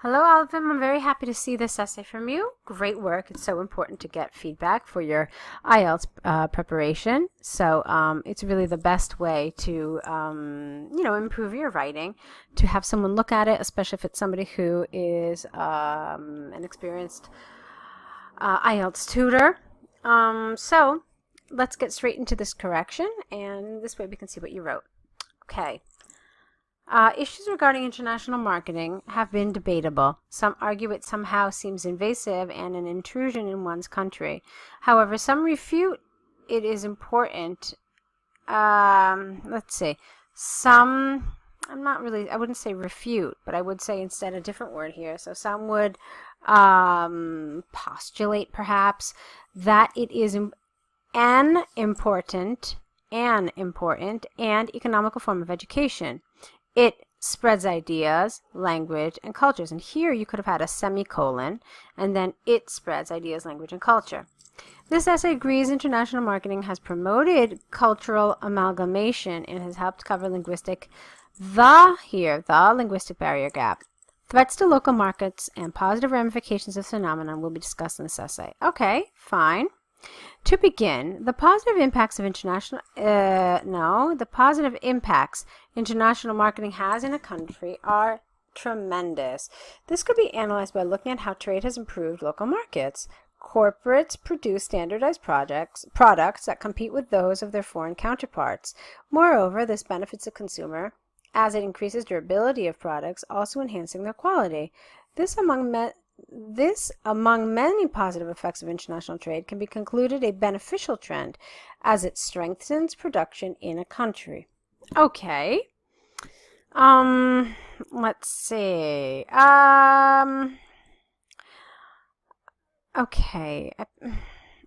Hello, Alvim. I'm very happy to see this essay from you. Great work. It's so important to get feedback for your IELTS preparation. So it's really the best way to, improve your writing, to have someone look at it, especially if it's somebody who is an experienced IELTS tutor. So let's get straight into this correction, and this way we can see what you wrote. Okay. Issues regarding international marketing have been debatable. Some argue it somehow seems invasive and an intrusion in one's country. However, some refute it is important. Let's see. I wouldn't say refute, but I would say instead a different word here. So some would postulate perhaps that it is an important and economical form of education. It spreads ideas, language, and cultures. And here you could have had a semicolon, and then it spreads ideas, language, and culture. This essay agrees international marketing has promoted cultural amalgamation and has helped cover the linguistic barrier gap. Threats to local markets and positive ramifications of the phenomenon will be discussed in this essay. Okay, fine. To begin, the positive impacts international marketing has in a country are tremendous. This could be analyzed by looking at how trade has improved local markets. Corporates produce standardized products that compete with those of their foreign counterparts. Moreover, this benefits the consumer as it increases durability of products, also enhancing their quality. This, among many positive effects of international trade, can be concluded a beneficial trend as it strengthens production in a country. Okay. Let's see. Okay.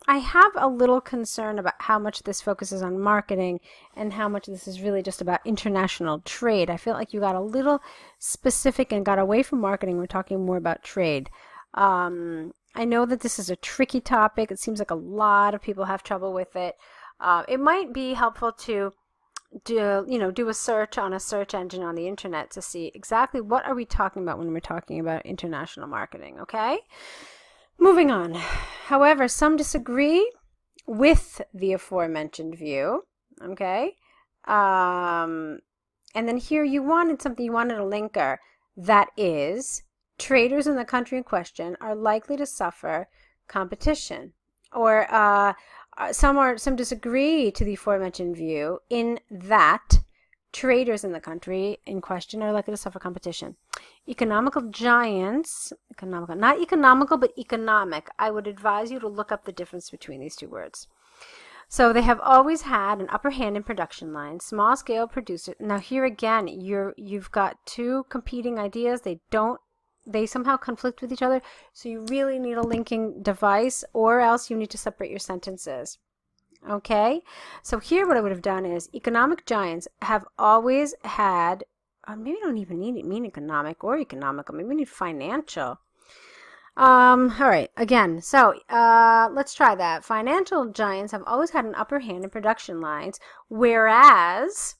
I have a little concern about how much this focuses on marketing and how much this is really just about international trade. I feel like you got a little specific and got away from marketing. We're talking more about trade. I know that this is a tricky topic. It seems like a lot of people have trouble with it. It might be helpful to do a search on a search engine on the internet to see exactly what are we talking about when we're talking about international marketing, okay? Moving on. However, some disagree with the aforementioned view, okay? And then here you wanted a linker that is, traders in the country in question are likely to suffer competition. Or some disagree to the aforementioned view in that traders in the country in question are likely to suffer competition. Economical giants, not economical, but economic. I would advise you to look up the difference between these two words. So they have always had an upper hand in production lines. Small scale producers. Now here again, you've got two competing ideas. They somehow conflict with each other. So you really need a linking device, or else you need to separate your sentences. Okay, so here what I would have done is economic giants have always had, maybe you don't even mean economic or economical, maybe we need financial. All right, again, so let's try that. Financial giants have always had an upper hand in production lines, whereas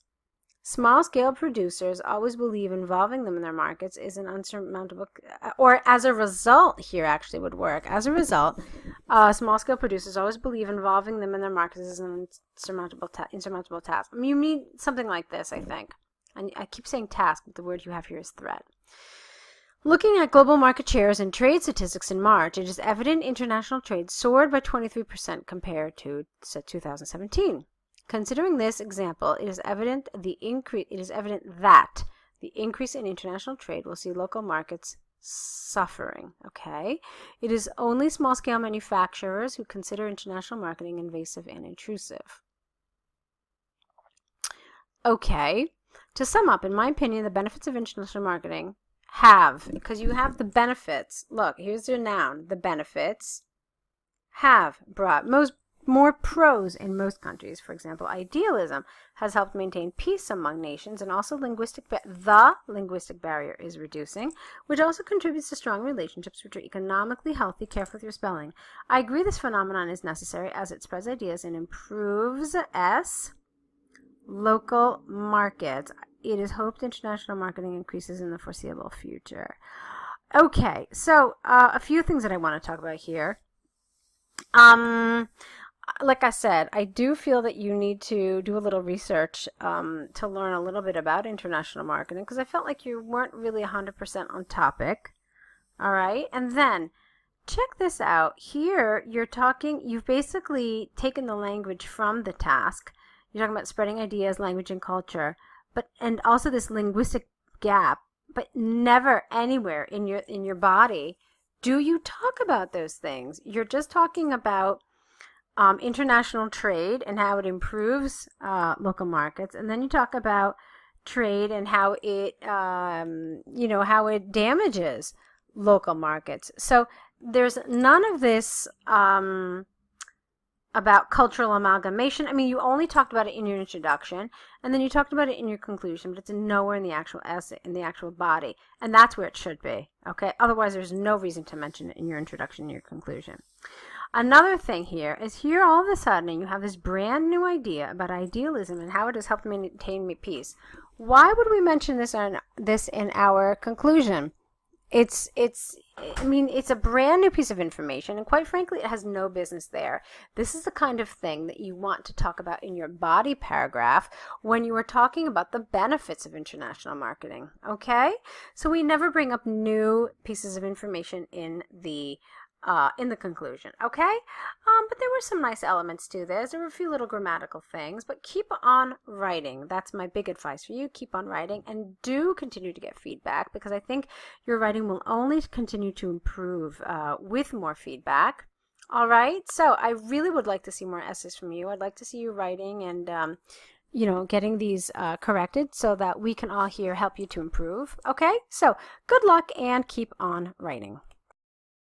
small-scale producers always believe involving them in their markets is an unsurmountable, or as a result, here actually would work. As a result, small-scale producers always believe involving them in their markets is an insurmountable task. I mean, you need something like this, I think. And I keep saying task, but the word you have here is threat. Looking at global market shares and trade statistics in March, it is evident international trade soared by 23% compared to 2017. Considering this example, it is evident that the increase in international trade will see local markets suffering. Okay, it is only small-scale manufacturers who consider international marketing invasive and intrusive. Okay, to sum up, in my opinion, the benefits of international marketing because you have the benefits. Look, here's your noun. The benefits have brought more pros in most countries. For example, idealism has helped maintain peace among nations, and also the linguistic barrier is reducing, which also contributes to strong relationships which are economically healthy. Careful with your spelling. I agree this phenomenon is necessary as it spreads ideas and improves local markets. It is hoped international marketing increases in the foreseeable future. Okay, so a few things that I want to talk about here. Um, like I said, I do feel that you need to do a little research to learn a little bit about international marketing because I felt like you weren't really 100% on topic. All right, and then check this out. Here, you've basically taken the language from the task. You're talking about spreading ideas, language, and culture, and also this linguistic gap, but never anywhere in your body do you talk about those things. You're just talking about international trade and how it improves local markets, and then you talk about trade and how how it damages local markets. So there's none of this about cultural amalgamation. I mean, you only talked about it in your introduction, and then you talked about it in your conclusion, but it's nowhere in the actual essay, in the actual body, and that's where it should be, okay? Otherwise, there's no reason to mention it in your introduction and your conclusion. Another thing here is here all of a sudden you have this brand new idea about idealism and how it has helped maintain peace. Why would we mention this in our conclusion? It's a brand new piece of information, and quite frankly, it has no business there. This is the kind of thing that you want to talk about in your body paragraph when you are talking about the benefits of international marketing, okay? So we never bring up new pieces of information in the conclusion, okay? But there were some nice elements to this. There were a few little grammatical things, but keep on writing. That's my big advice for you. Keep on writing and do continue to get feedback because I think your writing will only continue to improve with more feedback. All right, so I really would like to see more essays from you. I'd like to see you writing and getting these corrected so that we can all here help you to improve. Okay, so good luck and keep on writing.